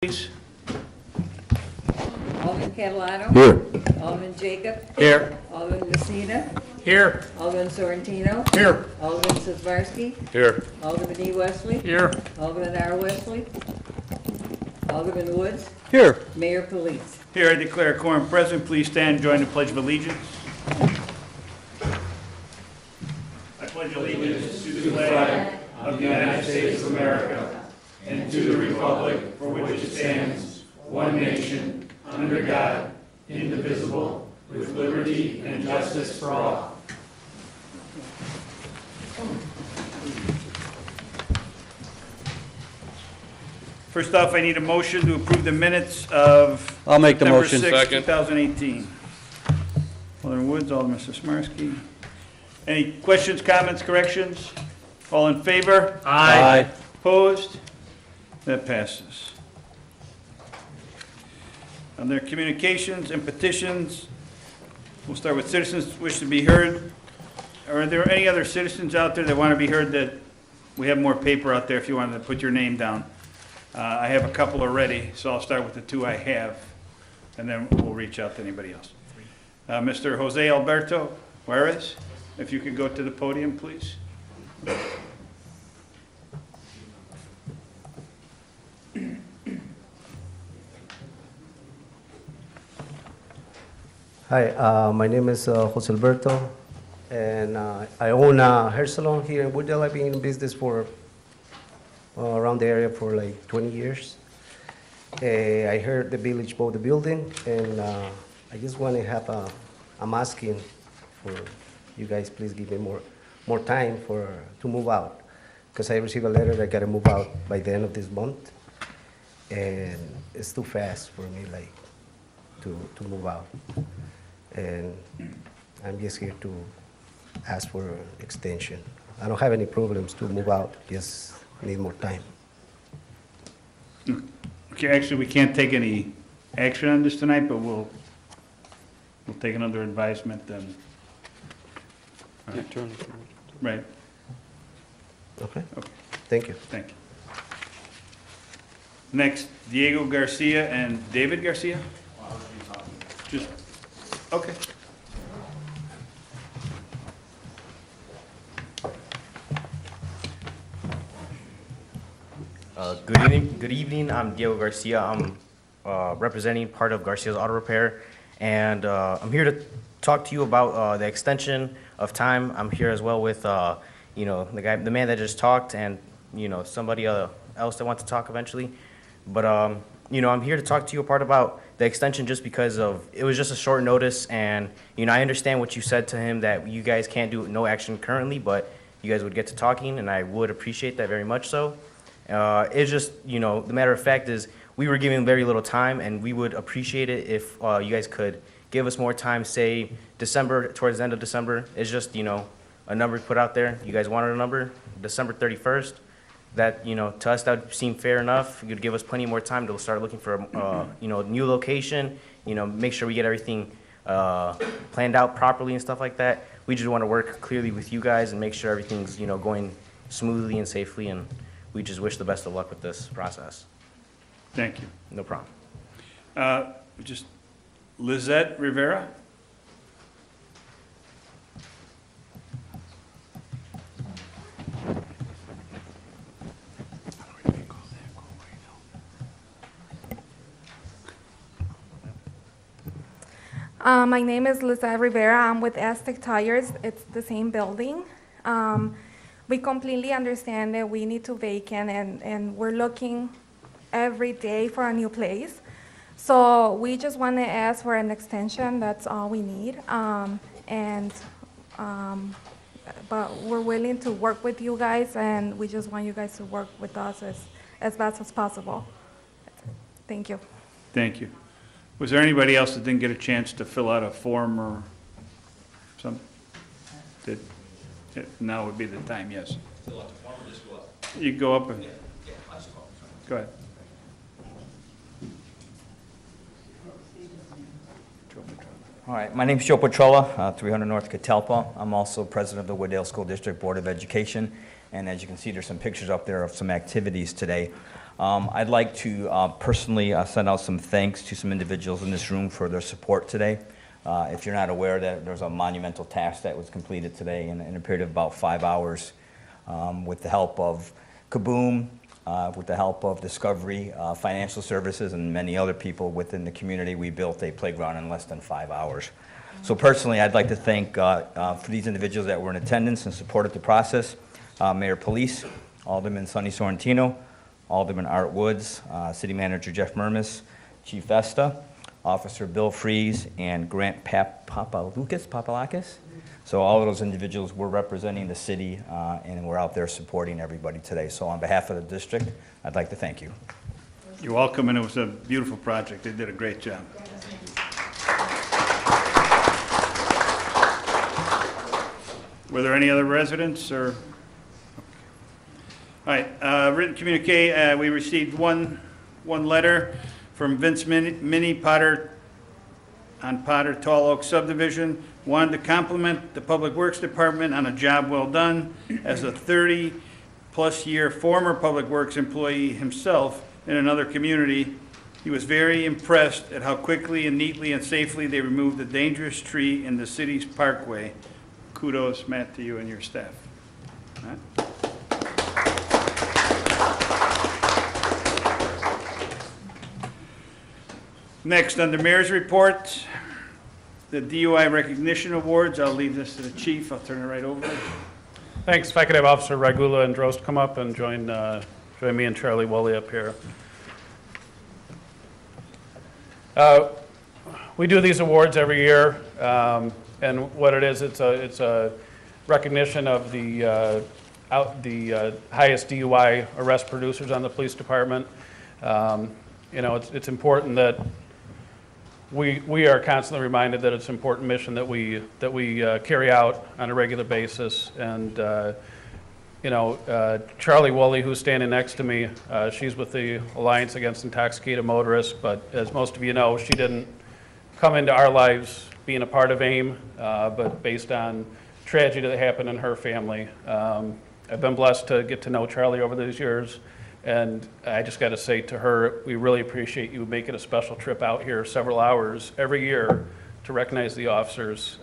Please. Alderman Catalano. Here. Alderman Jacob. Here. Alderman Messina. Here. Alderman Sorrentino. Here. Alderman Sismarski. Here. Alderman E. Wesley. Here. Alderman R. Wesley. Alderman Woods. Here. Mayor Police. Here, I declare a quorum present. Please stand and join the Pledge of Allegiance. I pledge allegiance to the flag of the United States of America and to the republic for which it stands, one nation, under God, indivisible, with liberty and justice for all. First off, I need a motion to approve the minutes of I'll make the September motion. 6th, Second. 2018. Alderman Woods, Alderman Sismarski. Any questions, comments, corrections? All in favor? Aye. Opposed? That passes. Under communications and petitions, we'll start with citizens wish to be heard. Are there any other citizens out there that want to be heard? That we have more paper out there if you wanted to put your name down. I have a couple already, so I'll start with the two I have, and then we'll reach out to anybody else. Mr. Jose Alberto Juarez, if you could go to the podium, please. Hi, my name is Jose Alberto, and I own a hair salon here in Wooddale. I've been in business for around the area for like 20 years. I heard the village bought the building, and I just want to have I'm asking for you guys, please give me more time to move out, because I received a letter that I got to move out by the end of this month, and it's too fast for me like to move out. And I'm just here to ask for extension. I don't have any problems to move out, just need more time. Okay, actually, we can't take any action on this tonight, but we'll take it under advisement then. Right, Okay? okay, Thank you. thank you. Next, Diego Garcia and David Garcia? Just, okay. Good evening. I'm Diego Garcia. I'm representing part of Garcia's Auto Repair, and I'm here to talk to you about the extension of time. I'm here as well with the man that just talked, and somebody else that wants to talk eventually. But I'm here to talk to you about the extension just because it was just a short notice, and I understand what you said to him, that you guys can't do no action currently, but you guys would get to talking, and I would appreciate that very much so. It's just, the matter of fact is we were given very little time, and we would appreciate it if you guys could give us more time, say December, towards the end of December. It's just, a number put out there. You guys wanted a number, December 31st. That, to us, that would seem fair enough. You'd give us plenty more time to start looking for a, new location, make sure we get everything planned out properly and stuff like that. We just want to work clearly with you guys and make sure everything's, going smoothly and safely, and we just wish the best of luck with this process. Thank you. No problem. Just Lizette Rivera? My name is Lizette Rivera. I'm with Aztec Tires. It's the same building. We completely understand that we need to vacate, and we're looking every day for a new place. So we just want to ask for an extension. That's all we need. But we're willing to work with you guys, and we just want you guys to work with us as best as possible. Thank you. Thank you. Was there anybody else that didn't get a chance to fill out a form or something? Now would be the time, yes. Fill out the form or just go up? You go up and, Let's go. go ahead. All right, my name's Joe Petrola, 300 North Catalpa. I'm also president of the Wooddale School District Board of Education, and as you can see, there's some pictures up there of some activities today. I'd like to personally send out some thanks to some individuals in this room for their support today. If you're not aware, that there's a monumental task that was completed today in a period of about 5 hours with the help of Kaboom, with the help of Discovery Financial Services, and many other people within the community. We built a playground in less than 5 hours. So personally, I'd like to thank for these individuals that were in attendance and supported the process, Mayor Police, Alderman Sonny Sorrentino, Alderman Art Woods, City Manager Jeff Murmas, Chief Vesta, Officer Bill Freeze, and Grant Papalakis. So all of those individuals were representing the city and were out there supporting everybody today. So on behalf of the district, I'd like to thank you. You're welcome, and it was a beautiful project. They did a great job. Were there any other residents or? All right, written communique, we received one letter from Vince Minnie Potter on Potter Tall Oak subdivision. Wanted to compliment the Public Works Department on a job well done. As a 30-plus year former Public Works employee himself in another community, he was very impressed at how quickly and neatly and safely they removed the dangerous tree in the city's parkway. Kudos, Matt, to you and your staff. Matt? Next, on the mayor's report, the DUI recognition awards. I'll leave this to the chief. I'll turn it right over. Thanks. If I could have Officer Ragula and Drost come up and join me and Charlie Woolley up here. We do these awards every year, and what it is, it's a recognition of the highest DUI arrest producers on the police department. You know, it's important that we are constantly reminded that it's an important mission that we carry out on a regular basis. And you know, Charlie Woolley, who's standing next to me, she's with the Alliance Against Intoxicated Motorists, but as most of you know, she didn't come into our lives being a part of AIM, but based on tragedy that happened in her family. I've been blessed to get to know Charlie over these years, and I just got to say to her, we really appreciate you making a special trip out here several hours every year to recognize the officers.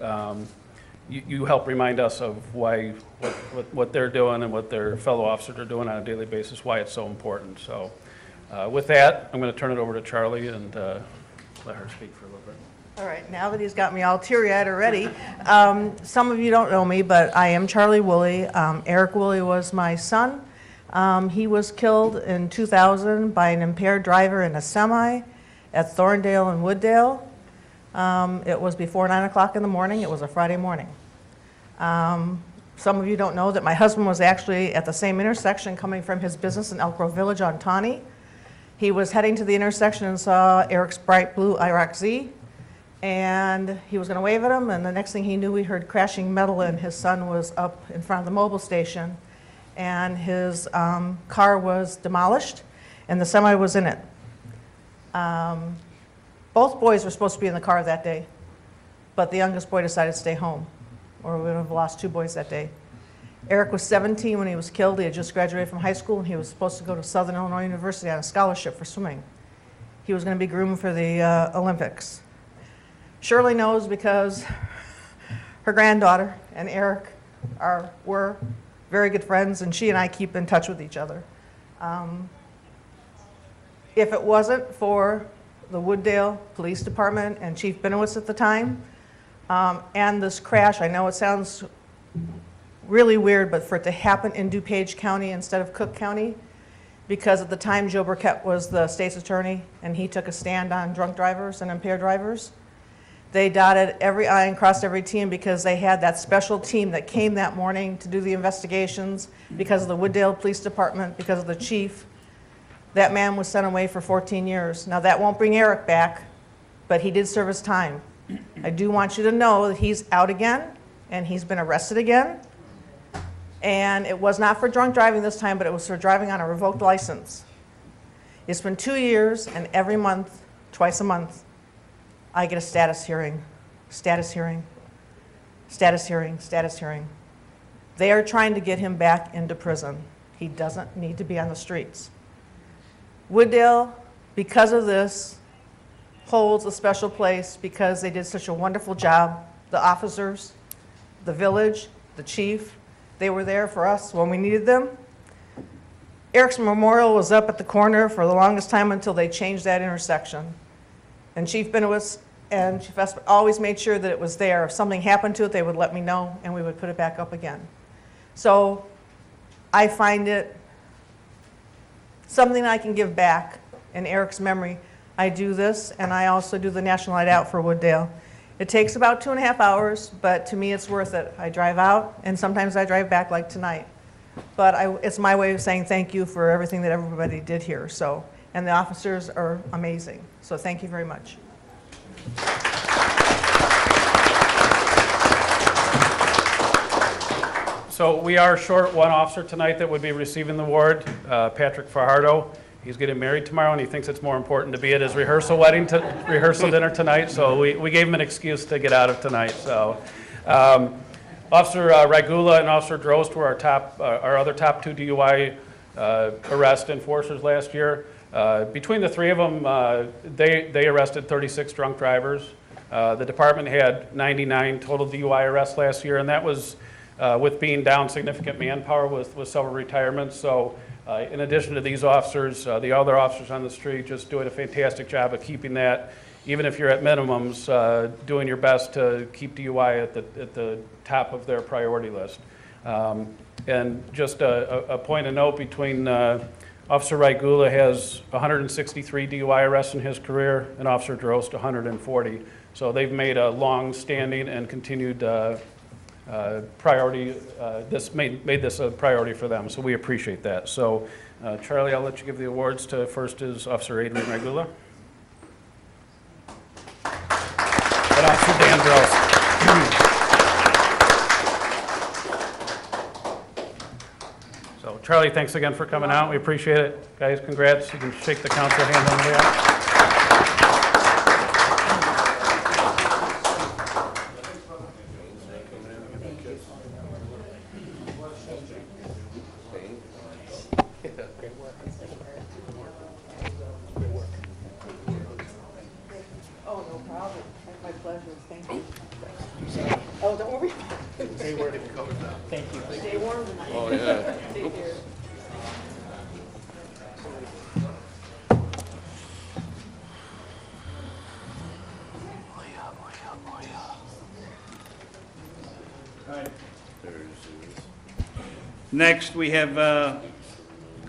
You help remind us of what they're doing and what their fellow officers are doing on a daily basis, why it's so important. So with that, I'm going to turn it over to Charlie and let her speak for a little bit. All right, now that he's got me all teary-eyed already, some of you don't know me, but I am Charlie Woolley. Eric Woolley was my son. He was killed in 2000 by an impaired driver in a semi at Thorndale and Wooddale. It was before 9 o'clock in the morning. It was a Friday morning. Some of you don't know that my husband was actually at the same intersection coming from his business in Elk Grove Village on Tawney. He was heading to the intersection and saw Eric's bright blue IROC Z, and he was going to wave at him, and the next thing he knew, we heard crashing metal, and his son was up in front of the mobile station, and his car was demolished, and the semi was in it. Both boys were supposed to be in the car that day, but the youngest boy decided to stay home, or we would have lost 2 boys that day. Eric was 17 when he was killed. He had just graduated from high school, and he was supposed to go to Southern Illinois University on a scholarship for swimming. He was going to be groomed for the Olympics. Shirley knows because her granddaughter and Eric were very good friends, and she and I keep in touch with each other. If it wasn't for the Wooddale Police Department and Chief Benowitz at the time, and this crash, I know it sounds really weird, but for it to happen in DuPage County instead of Cook County, because at the time Joe Burkett was the state's attorney and he took a stand on drunk drivers and impaired drivers. They dotted every I and crossed every T, because they had that special team that came that morning to do the investigations because of the Wooddale Police Department, because of the chief. That man was sent away for 14 years. Now that won't bring Eric back, but he did serve his time. I do want you to know that he's out again and he's been arrested again. And it was not for drunk driving this time, but it was for driving on a revoked license. It's been 2 years, and every month, twice a month, I get a status hearing, status hearing, status hearing, status hearing. They are trying to get him back into prison. He doesn't need to be on the streets. Wooddale, because of this, holds a special place because they did such a wonderful job. The officers, the village, the chief, they were there for us when we needed them. Eric's Memorial was up at the corner for the longest time until they changed that intersection. And Chief Benowitz and Chief Esper always made sure that it was there. If something happened to it, they would let me know, and we would put it back up again. So I find it something I can give back in Eric's memory. I do this, and I also do the National Night Out for Wooddale. It takes about 2.5 hours, but to me, it's worth it. I drive out, and sometimes I drive back like tonight. But it's my way of saying thank you for everything that everybody did here. So, and the officers are amazing. So thank you very much. So we are short one officer tonight that would be receiving the award, Patrick Fajardo. He's getting married tomorrow, and he thinks it's more important to be at his rehearsal dinner tonight. So we gave him an excuse to get out of tonight. So Officer Ragula and Officer Drost were our other top 2 DUI arrest enforcers last year. Between the 3 of them, they arrested 36 drunk drivers. The department had 99 total DUI arrests last year, and that was with being down significant manpower with several retirements. So in addition to these officers, the other officers on the street just doing a fantastic job of keeping that, even if you're at minimums, doing your best to keep DUI at the top of their priority list. And just a point of note, between Officer Raigula has 163 DUI arrests in his career, and Officer Drost 140. So they've made a long-standing and continued priority. This made this a priority for them, so we appreciate that. So, Charlie, I'll let you give the awards to. First is Officer Adrian Raigula. And Officer Dan Drost. So, Charlie, thanks again for coming out. We appreciate it. Guys, congrats. You can shake the council hand on the way out. Oh, no problem. It's my pleasure. Thank you. Oh, don't worry. Stay warm. Thank you. Stay warm tonight. Oh, yeah. Take care. Next, we have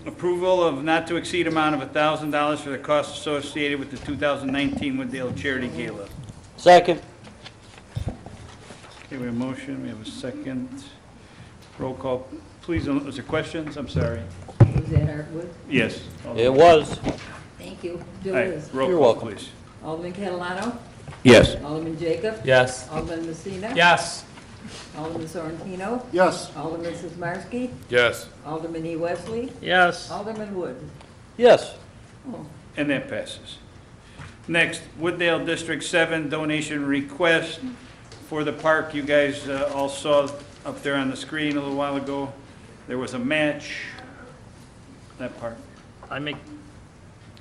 approval of not to exceed amount of $1,000 for the costs associated with the 2019 Wooddale Charity Gala. Second. Okay, we have a motion, we have a second. Roll call, please. Was there questions? I'm sorry. Was that Art Wood? Yes. It was. Thank you. All Bill right, is. roll You're call, welcome. please. Alderman Catalano? Yes. Alderman Jacob? Yes. Alderman Messina? Yes. Alderman Sorrentino? Yes. Alderman Sizmarsky? Yes. Alderman E. Wesley? Yes. Alderman Wood? Yes. Oh, And that passes. Next, Wooddale District 7 donation request for the park. You guys all saw up there on the screen a little while ago. There was a match. That part.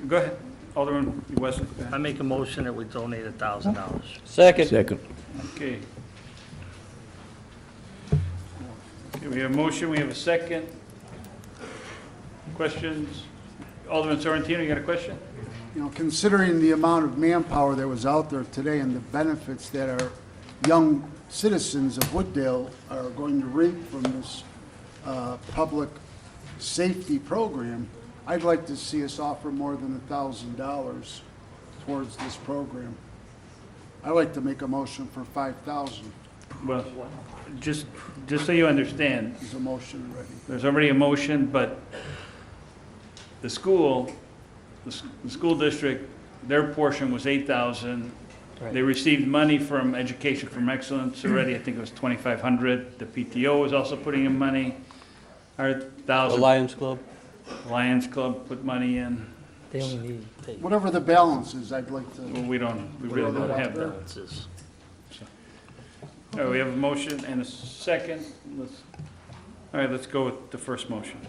Go ahead, Alderman Wesley. Go ahead. I make a motion that we donate $1,000. Second. Second. Okay. Okay, we have a motion, we have a second. Questions? Alderman Sorrentino, you got a question? You know, considering the amount of manpower that was out there today and the benefits that our young citizens of Wooddale are going to reap from this public safety program, I'd like to see us offer more than $1,000 towards this program. I'd like to make a motion for $5,000. Well, just so you understand, There's a motion already. there's already a motion, but the school district, their portion was 8,000. They received money from Education from Excellence already. I think it was 2,500. The PTO was also putting in money. Our 1,000. Lions Club. Lions Club put money in. They only need Whatever the balance is, I'd like to. Well, we really don't have that. balances. All right, we have a motion and a second. All right, let's go with the first motion.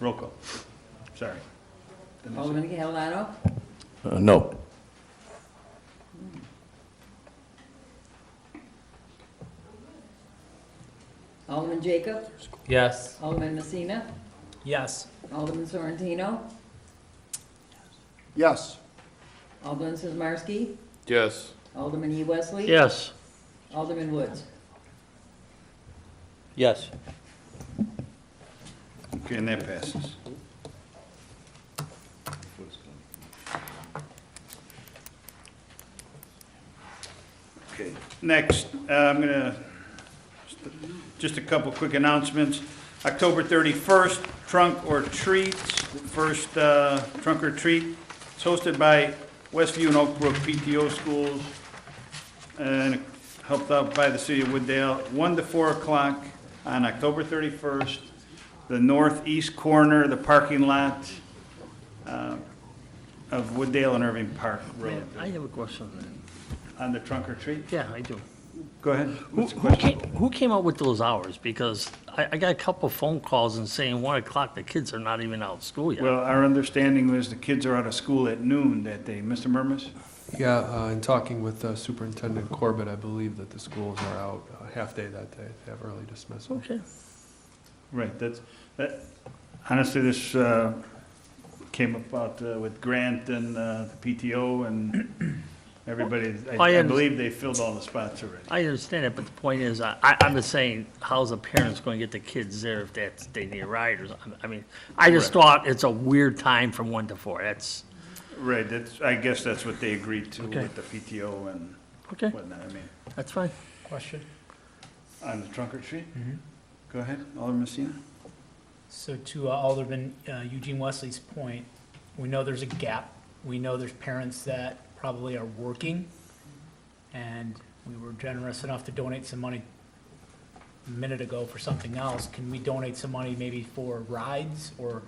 Roll call. Sorry. Alderman Catalano, No. Alderman Jacob, Yes. Alderman Messina, Yes. Alderman Sorrentino, Yes. Alderman Sizmarsky, Yes. Alderman E. Wesley. Yes. Alderman Woods. Yes. Okay, and that passes. Okay, next, I'm gonna, just a couple quick announcements. October 31st, Trunk or Treat, first Trunk or Treat. It's hosted by Westview and Oak Brook PTO schools and helped out by the city of Wooddale, 1 to 4 o'clock on October 31st, the northeast corner, the parking lot of Wooddale and Irving Park Road. I have a question. On the Trunk or Treat? Yeah, I do. Go ahead. What's the question? Who came up with those hours? Because I got a couple phone calls and saying 1 o'clock, the kids are not even out of school yet. Well, our understanding was the kids are out of school at noon that day. Mr. Murmas? Yeah, in talking with Superintendent Corbett, I believe that the schools are out half-day that day. They have early dismissal. Okay. Right, honestly, this came about with Grant and the PTO and everybody. I believe they filled all the spots already. I understand it, but the point is, I'm just saying, how's the parents going to get the kids there if they need a ride or something? I mean, I just thought it's a weird time from 1 to 4. That's, Right, I guess that's what they agreed to Okay. with the PTO and okay, whatnot. I mean, that's fine. Question? on the Trunk or Treat? Go ahead, Alderman Messina. So to Alderman Eugene Wesley's point, we know there's a gap. We know there's parents that probably are working, and we were generous enough to donate some money a minute ago for something else. Can we donate some money maybe for rides or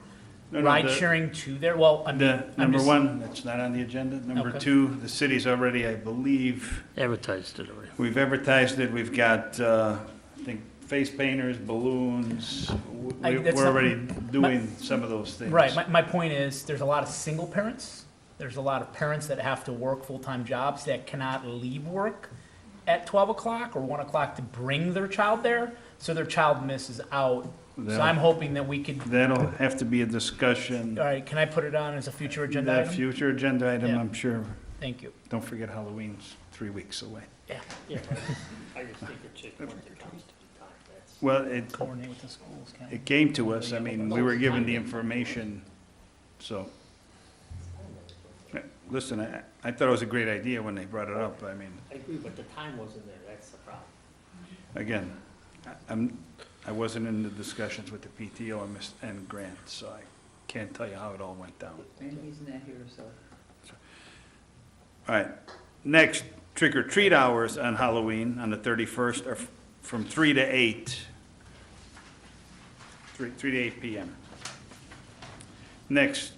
No, ride the- sharing to there? Well, I'm Number just- one, that's not on the agenda. Number Okay. two, the city's already, I believe, Advertised it already. we've advertised it. We've got, I think, face painters, balloons. That's We're not- already doing some of those things. Right, my point is, there's a lot of single parents. There's a lot of parents that have to work full-time jobs that cannot leave work at 12 o'clock or 1 o'clock to bring their child there, so their child misses out. So I'm hoping that we could, That'll have to be a discussion. all right, can I put it on as a future agenda The item? future agenda item, Yeah. I'm sure. Thank you. Don't forget Halloween's 3 weeks away. Yeah, Yeah. I just think it should come to the time. That's- Well, it, coordinate with the schools, can I? it came to us. I mean, we were given the information, so. Listen, I thought it was a great idea when they brought it up. I mean, I agree, but the time wasn't there, that's the problem. again, I wasn't in the discussions with the PTO and Grant, so I can't tell you how it all went down. And he's not here, so. All right, next, trick or treat hours on Halloween on the 31st are from 3 to 8. 3 to 8 p.m. Next,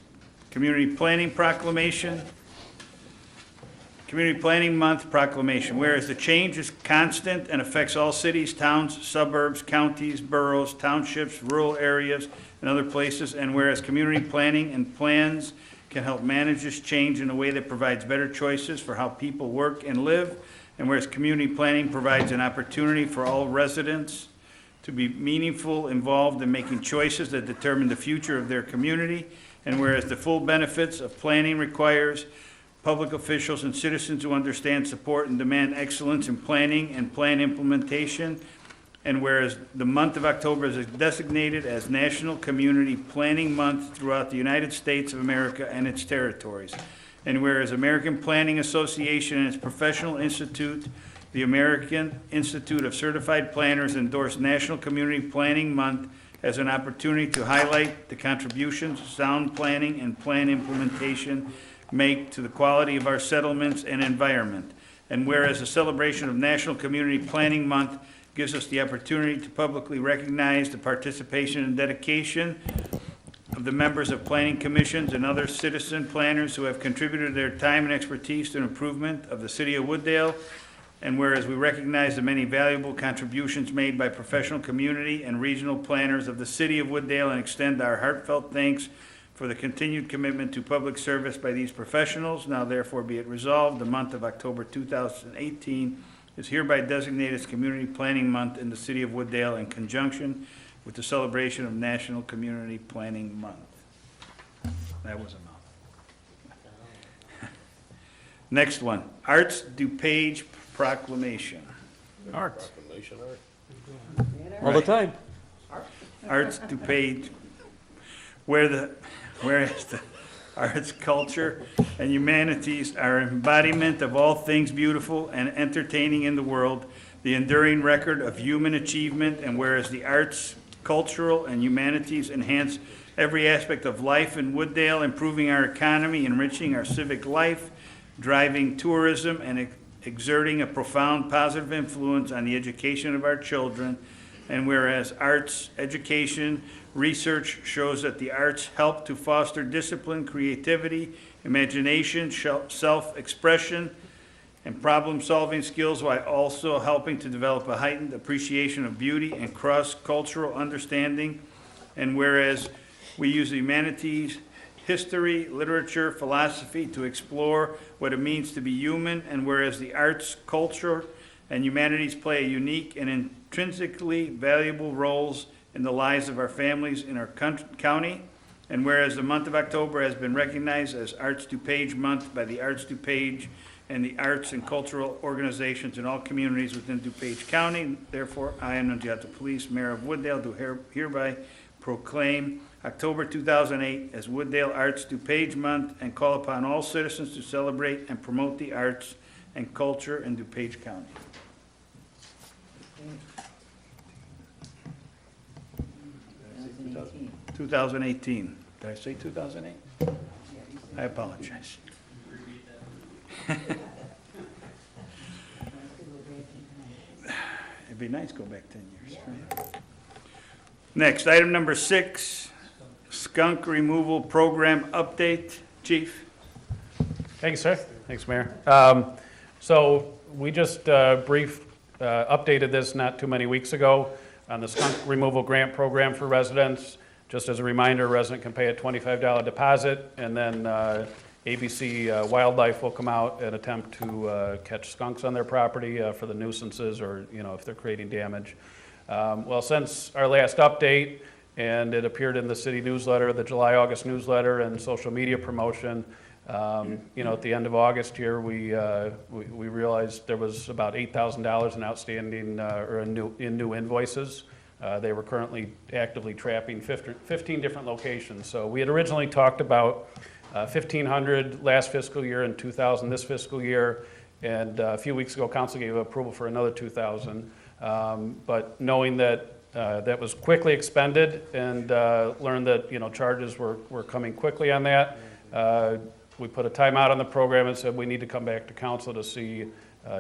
community planning proclamation. Community Planning Month proclamation. Whereas the change is constant and affects all cities, towns, suburbs, counties, boroughs, townships, rural areas, and other places, and whereas community planning and plans can help manage this change in a way that provides better choices for how people work and live, and whereas community planning provides an opportunity for all residents to be meaningful, involved in making choices that determine the future of their community, and whereas the full benefits of planning requires public officials and citizens who understand, support, and demand excellence in planning and plan implementation, and whereas the month of October is designated as National Community Planning Month throughout the United States of America and its territories, and whereas American Planning Association and its professional institute, the American Institute of Certified Planners, endorsed National Community Planning Month as an opportunity to highlight the contributions sound planning and plan implementation make to the quality of our settlements and environment. And whereas the celebration of National Community Planning Month gives us the opportunity to publicly recognize the participation and dedication of the members of planning commissions and other citizen planners who have contributed their time and expertise to the improvement of the city of Wooddale And whereas we recognize the many valuable contributions made by professional community and regional planners of the city of Wooddale and extend our heartfelt thanks for the continued commitment to public service by these professionals, now therefore be it resolved, the month of October 2018 is hereby designated as Community Planning Month in the city of Wooddale in conjunction with the celebration of National Community Planning Month. That was a mouth. Next one, Arts DuPage Proclamation. Art. All the time. Arts DuPage, whereas the arts, culture, and humanities are embodiment of all things beautiful and entertaining in the world, the enduring record of human achievement, and whereas the arts, cultural, and humanities enhance every aspect of life in Wooddale, improving our economy, enriching our civic life, driving tourism, and exerting a profound positive influence on the education of our children. And whereas arts education research shows that the arts help to foster discipline, creativity, imagination, self-expression, and problem-solving skills, while also helping to develop a heightened appreciation of beauty and cross-cultural understanding. And whereas we use the humanities, history, literature, philosophy to explore what it means to be human, and whereas the arts, culture, and humanities play a unique and intrinsically valuable roles in the lives of our families in our county, and whereas the month of October has been recognized as Arts DuPage Month by the Arts DuPage and the arts and cultural organizations in all communities within DuPage County, therefore, I, Annunziata Police, Mayor of Wooddale, do hereby proclaim October 2008 as Wooddale Arts DuPage Month and call upon all citizens to celebrate and promote the arts and culture in DuPage County. 2018. Did I say 2008? I apologize. It'd be nice to go back 10 years. Next, item number 6, skunk removal program update. Chief? Thank you, sir. Thanks, Mayor. So we just updated this not too many weeks ago on the skunk removal grant program for residents. Just as a reminder, a resident can pay a $25 deposit, and then ABC Wildlife will come out and attempt to catch skunks on their property for the nuisances, or if they're creating damage. Well, since our last update, and it appeared in the city newsletter, the July-August newsletter, and social media promotion, at the end of August here, we realized there was about $8,000 in outstanding or in new invoices. They were currently actively trapping 15 different locations. So we had originally talked about 1,500 last fiscal year and 2,000 this fiscal year, and a few weeks ago, council gave approval for another 2,000. But knowing that that was quickly expended and learned that charges were coming quickly on that, we put a timeout on the program and said we need to come back to council to see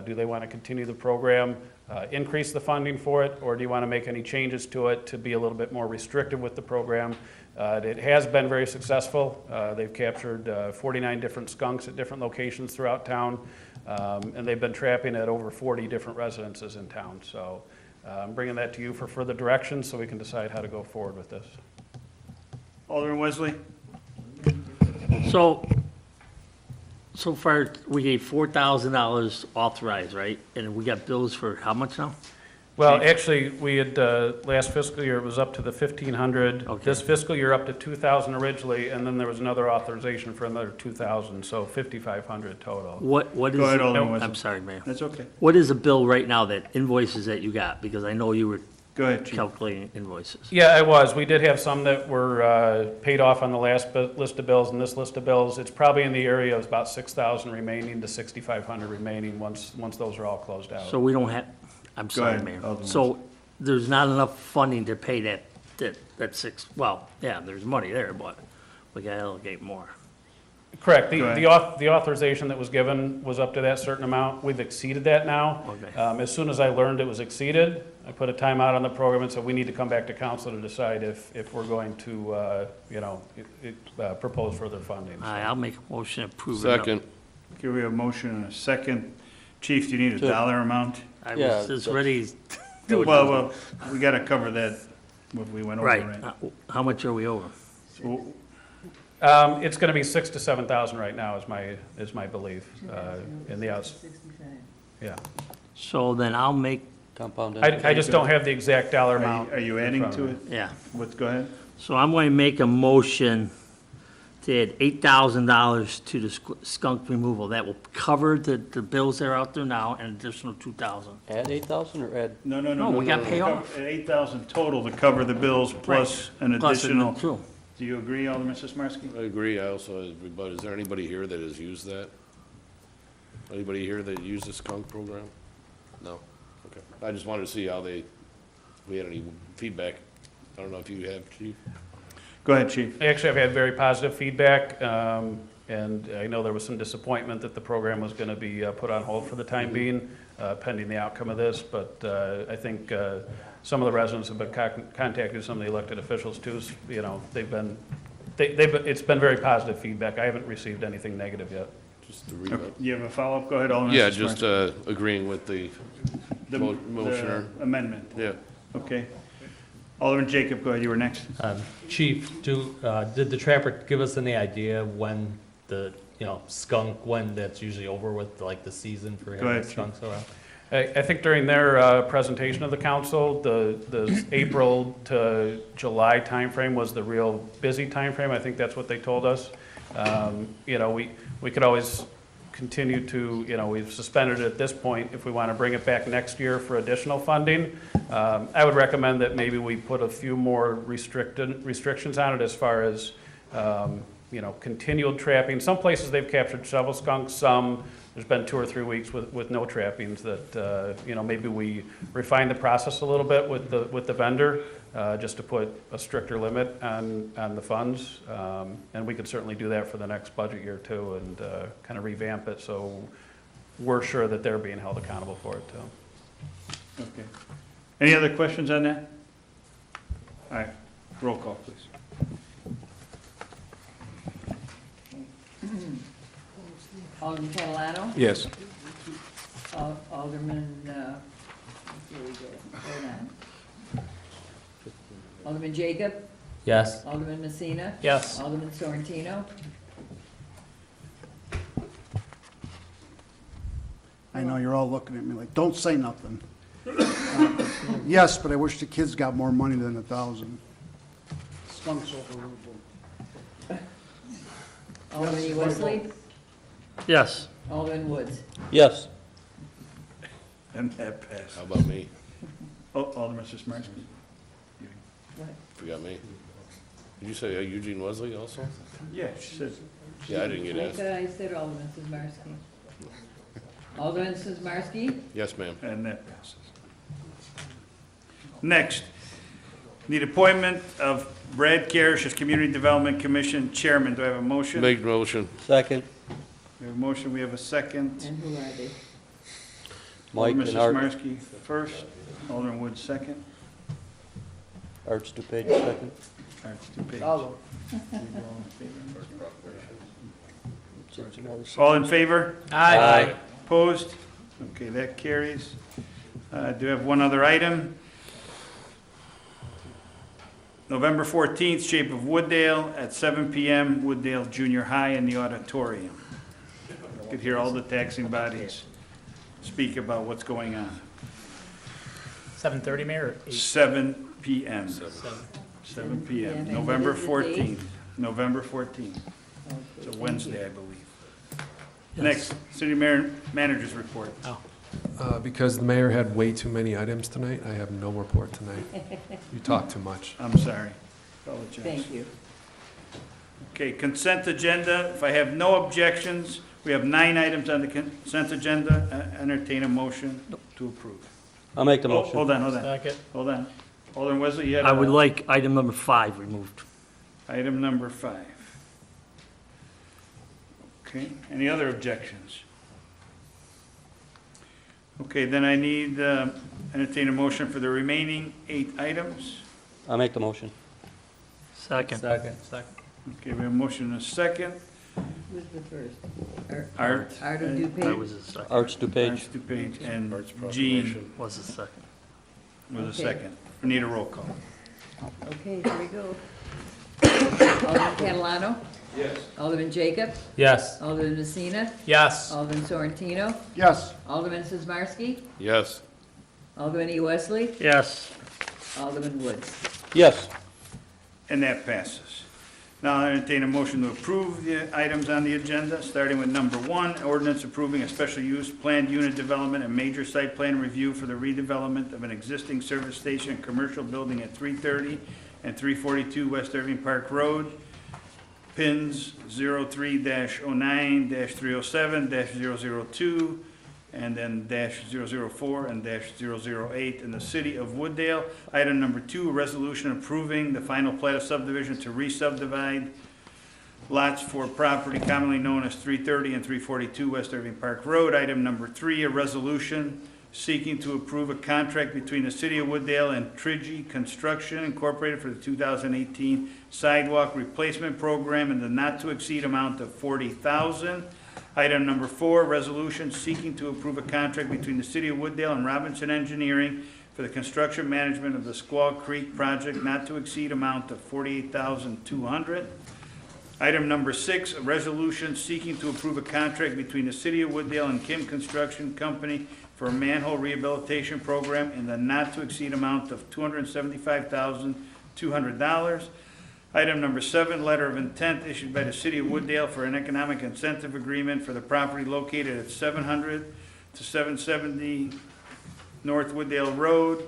do they want to continue the program, increase the funding for it, or do you want to make any changes to it to be a little bit more restrictive with the program? It has been very successful. They've captured 49 different skunks at different locations throughout town, and they've been trapping at over 40 different residences in town. So I'm bringing that to you for further direction so we can decide how to go forward with this. Alderman Wesley? So far, we gave $4,000 authorized, right? And we got bills for how much now? Well, actually, we had, last fiscal year, it was up to the 1,500. Okay. This fiscal year, up to 2,000 originally, and then there was another authorization for another 2,000, so 5,500 total. What is? Go ahead, the- Alderman Wesley. I'm sorry, Mayor. That's okay. What is the bill right now, that invoices that you got? Because I know you were Go ahead, Chief. calculating invoices. Yeah, I was. We did have some that were paid off on the last list of bills and this list of bills. It's probably in the area of about 6,000 remaining to 6,500 remaining once those are all closed out. So we don't have, I'm sorry, ahead, Mayor. Alderman. So there's not enough funding to pay that six, well, yeah, there's money there, but we gotta allocate more. Correct. Go ahead. The authorization that was given was up to that certain amount. We've exceeded that now. Okay. As soon as I learned it was exceeded, I put a timeout on the program and said we need to come back to council to decide if we're going to, propose further funding. All right, I'll make a motion to approve it. Second. Okay, we have a motion and a second Chief, do you need a Sure. dollar amount? I Yeah, was just that's- ready. Well, we gotta cover that, what we went over, Right. right? How much are we over? So, It's going to be 6,000 to 7,000 right now is my belief, in the outs, 65. yeah. So then I'll make, Compound I just don't have the exact dollar amount. Are you in adding front of to me. it? yeah. Go ahead. So I'm going to make a motion to add $8,000 to the skunk removal. That will cover the bills that are out there now, and additional 2,000. Add 8,000 or add? No, No, we gotta pay off. 8,000 total to cover the bills plus an Plus additional. two. Do you agree, Alderman Sismarski? I agree, I also, but is there anybody here that has used that? Anybody here that used the skunk program? No? Okay. I just wanted to see how we had any feedback. I don't know if you have, Chief? Go ahead, Chief. Actually, I've had very positive feedback, and I know there was some disappointment that the program was going to be put on hold for the time being, pending the outcome of this, but I think some of the residents have been contacting some of the elected officials too. You know, it's been very positive feedback. I haven't received anything negative yet. Just to read Okay. it. You have a follow-up? Go ahead, Alderman Yeah, Sismarski. just agreeing with the motioner. The amendment. Yeah. Okay. Alderman Jacob, go ahead, you were next. Chief, did the trapper give us any idea when the, skunk, when that's usually over with, like the season for Go having ahead, Chief. skunks around? I think during their presentation of the council, the April to July timeframe was the real busy timeframe. I think that's what they told us. We could always continue to, we've suspended it at this point. If we want to bring it back next year for additional funding, I would recommend that maybe we put a few more restrictions on it as far as, continual trapping. Some places they've captured several skunks, some, there's been 2 or 3 weeks with no trappings that, maybe we refine the process a little bit with the vendor, just to put a stricter limit on the funds. And we could certainly do that for the next budget year too, and kind of revamp it so we're sure that they're being held accountable for it too. Okay. Any other questions on that? All right, roll call, please. Alderman Catalano? Yes. Alderman, here we go, hold on. Alderman Jacob? Yes. Alderman Messina? Yes. Alderman Sorrentino? I know you're all looking at me like, don't say nothing. Yes, but I wish the kids got more money than 1,000. Skunks overruled. Alderman E. Wesley? Yes. Alderman Woods? Yes. And that passed. How about me? Oh, Alderman Sismarski. What? Forgot me. Did you say Eugene Wesley also? Yeah, she said. Yeah, I didn't get I asked. thought I said Alderman Sismarski. Alderman Sismarski? Yes, ma'am. And that passes. Next, need appointment of Brad Carish as Community Development Commission Chairman. Do I have a motion? Make motion. Second. We have a motion, we have a second. And who are they? Mike Alderman and Art. Sismarski first, Alderman Woods second. Arts DuPage second. Arts DuPage. All. All in favor? Aye. Opposed? Okay, that carries. Do have one other item. November 14th, Shape of Wooddale at 7 PM, Wooddale Junior High in the auditorium. You could hear all the taxing bodies speak about what's going on. 7:30, Mayor, or 8? 7 PM. 7. 7 PM. PM, And November what is the date? 14th. November 14th. Okay, It's a thank Wednesday, you. I believe. Yes. Next, City Manager's report. Because the mayor had way too many items tonight, I have no report tonight. You talk too much. I'm sorry. Apologize. Thank you. Okay, consent agenda. If I have no objections, we have 9 items on the consent agenda. Entertain a motion to approve. I'll make the Oh, motion. hold on. Second. Hold on. Alderman Wesley, you had I would a- like item number 5 removed. item number 5. Okay, any other objections? Okay, then I need, entertain a motion for the remaining 8 items. I'll make the motion. Second. Second. Okay, we have a motion and a second. Who's the first? Art. Art of I DuPage? was the second. Arts DuPage. Arts DuPage, and Arts Jean proclamation. Was the second. was the Okay. second. We need a roll call. Okay, here we go. Alderman Catalano? Yes. Alderman Jacob? Yes. Alderman Messina? Yes. Alderman Sorrentino? Yes. Alderman Sizmarsky? Yes. Alderman E. Wesley? Yes. Alderman Woods? Yes. And that passes. Now I entertain a motion to approve the items on the agenda, starting with number 1, ordinance approving a special use planned unit development and major site plan review for the redevelopment of an existing service station and commercial building at 330 and 342 West Irving Park Road, pins 03-09-307-002, and then -004 and -008 in the city of Wooddale. Item number 2, a resolution approving the final plat of subdivision to re-subdivide lots for property commonly known as 330 and 342 West Irving Park Road. Item number 3, a resolution seeking to approve a contract between the city of Wooddale and Trigi Construction Incorporated for the 2018 sidewalk replacement program in the not-to-exceed amount of $40,000. Item number 4, resolution seeking to approve a contract between the City of Wooddale and Robinson Engineering for the construction management of the Squaw Creek project not to exceed amount of $48,200. Item number 6, a resolution seeking to approve a contract between the City of Wooddale and Kim Construction Company for a manhole rehabilitation program in the not to exceed amount of $275,200. Item number 7, letter of intent issued by the City of Wooddale for an economic incentive agreement for the property located at 700 to 770 North Wooddale Road,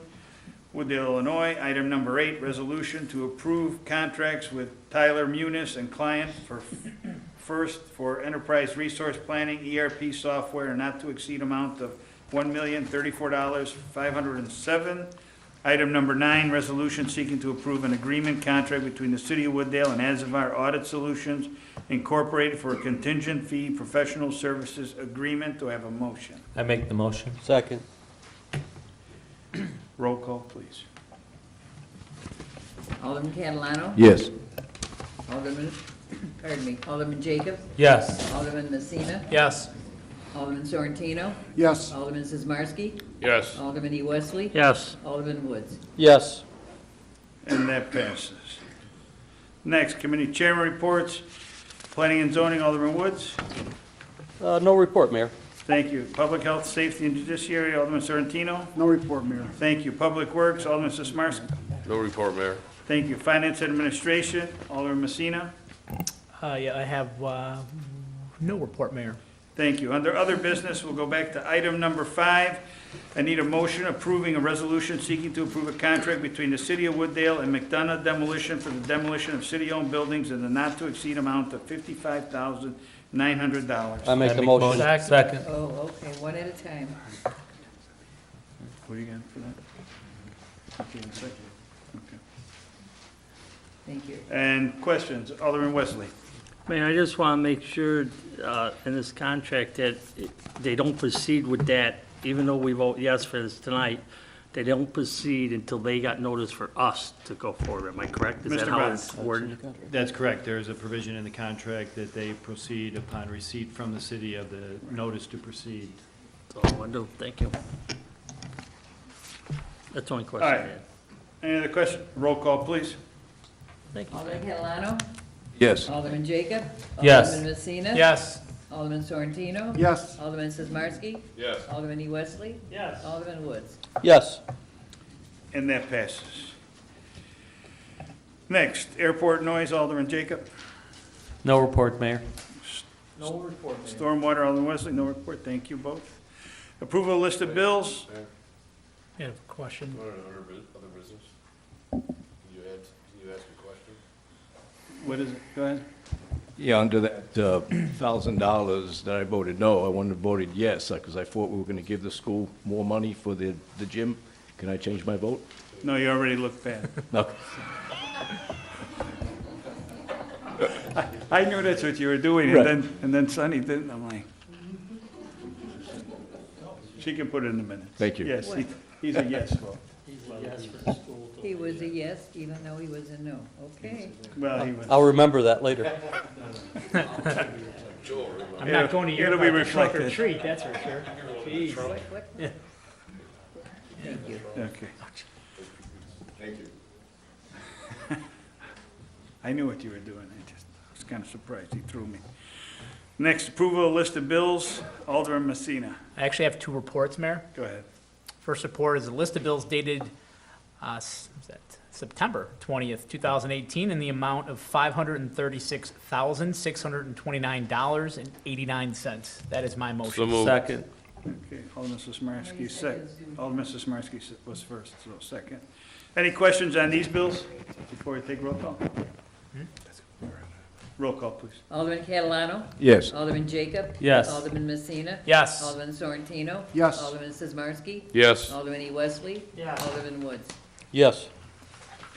Wooddale, Illinois. Item number 8, resolution to approve contracts with Tyler Munis and client for enterprise resource planning, ERP software, not to exceed amount of $1,034,507. Item number 9, resolution seeking to approve an agreement contract between the City of Wooddale and Azavar Audit Solutions Incorporated for a contingent fee professional services agreement. Do I have a motion? I make the motion. Second. Roll call, please. Alderman Catalano? Yes. Alderman Jacob? Yes. Alderman Messina? Yes. Alderman Sorrentino? Yes. Alderman Sizmarsky? Yes. Alderman E. Wesley? Yes. Alderman Woods? Yes. And that passes. Next, committee chairman reports. Planning and zoning, Alderman Woods. No report, Mayor. Thank you. Public health, safety, and judiciary, Alderman Sorrentino. No report, Mayor. Thank you. Public works, Alderman Sismarski. No report, Mayor. Thank you. Finance administration, Alderman Messina. Yeah, I have no report, Mayor. Thank you. Under other business, we'll go back to item number 5. I need a motion approving a resolution seeking to approve a contract between the City of Wooddale and McDonough Demolition for the demolition of city-owned buildings in the not-to-exceed amount of $55,900. I make the motion. Second. Oh, okay, one at a time. What do you got for that? Okay, one second. Okay. Thank you. And questions, Alderman Wesley. Man, I just want to make sure in this contract that they don't proceed with that, even though we vote yes for this tonight, they don't proceed until they got notice for us to go forward. Am I correct? Is that Mr. how Bond. it's worded? That's correct. There is a provision in the contract that they proceed upon receipt from the city of the notice to proceed. That's all I want to do. Thank you. That's the only question I All right. had. Any other question? Roll call, please. Thank you. Alderman Catalano? Yes. Alderman Jacob? Yes. Alderman Messina? Yes. Alderman Sorrentino? Yes. Alderman Sizmarsky? Yes. Alderman E. Wesley? Yes. Alderman Woods? Yes. And that passes. Next, airport noise, Alderman Jacob. No report, Mayor. No report, Stormwater, Alderman Wesley, no report. Thank you both. Approval of list of bills. I have a question. Other business? Can you ask a question? What is it? Go ahead. Yeah, under that $1,000 that I voted no, I wouldn't have voted yes, because I thought we were going to give the school more money for the gym. Can I change my vote? No, you already look bad. Okay. I knew that's what you were doing, Right. and then Sonny didn't. I'm like, she can put it in the minutes. Thank you. Yes, he's a yes vote. He was a yes, even though he was a no. Okay. Well, he was. I'll remember that later. I'm not going to your It'll be trunk or reflected. treat, that's for sure. Jeez. Thank you. Okay. Thank you. I knew what you were doing. I was kind of surprised. He threw me. Next, approval of list of bills. Alderman Messina. I actually have two reports, Mayor. Go ahead. First report is a list of bills dated September 20th, 2018, in the amount of $536,629.89. That is my motion. So moved. Second. Okay, Alderman Sismarski, Alderman Sismarski was first, so second. Any questions on these bills before we take roll call? Roll call, please. Alderman Catalano. Yes. Alderman Jacob. Yes. Alderman Messina. Yes. Alderman Sorrentino. Yes. Alderman Sizmarsky. Yes. Alderman E. Wesley. Yes. Alderman Woods. Yes.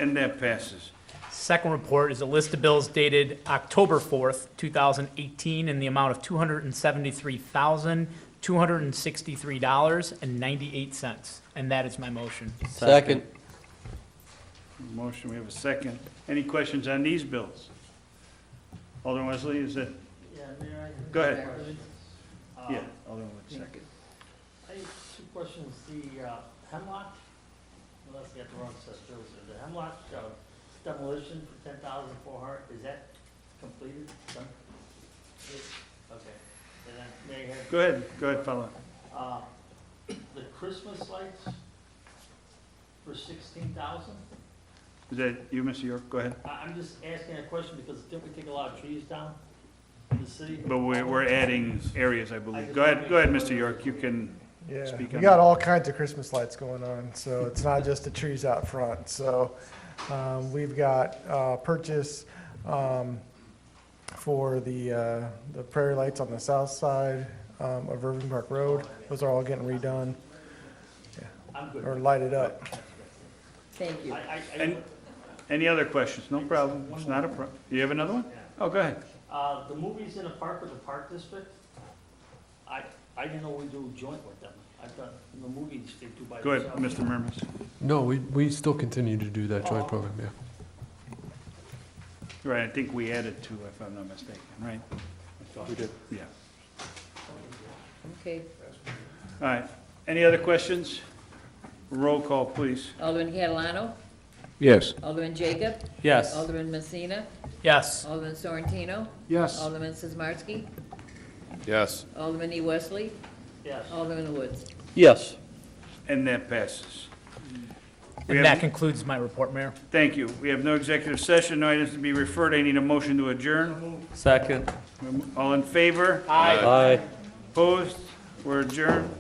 And that passes. Second report is a list of bills dated October 4th, 2018, in the amount of $273,263.98. And that is my motion. Second. Motion, we have a second. Any questions on these bills? Alderman Wesley, is it? Yeah, Mayor, I- Go ahead. Uh, Yeah, Alderman Wood, second. I have two questions. The Hemlock, unless I got the wrong set, the Hemlock demolition for 10,400, is that completed? Done? Okay. And then may I have, Go ahead, follow. the Christmas lights for 16,000? Is that you, Mr. York? Go ahead. I'm just asking a question because didn't we take a lot of trees down in the city? But we're adding areas, I believe. Go ahead, Mr. York, you can Yeah, speak we on got that. all kinds of Christmas lights going on, so it's not just the trees out front. So we've got purchase for the prairie lights on the south side of Irving Park Road. Those are all getting redone I'm good. or lighted up. Thank you. Any other questions? No problem. It's not a problem. You have another one? Oh, go ahead. The movies in the park with the park district, I didn't know we do joint with them. I thought the movies they do by Go ahead, themselves. Mr. Murmas. No, we still continue to do that joint program, yeah. Right, I think we added two, if I'm not mistaken, right? We did. Yeah. Okay. All right. Any other questions? Roll call, please. Alderman Catalano. Yes. Alderman Jacob. Yes. Alderman Messina. Yes. Alderman Sorrentino. Yes. Alderman Sizmarsky. Yes. Alderman E. Wesley. Yes. Alderman Woods. Yes. And that passes. We And have- that concludes my report, Mayor. Thank you. We have no executive session, no items to be referred. I need a motion to adjourn. Second. All in favor? Aye. Opposed? We're adjourned.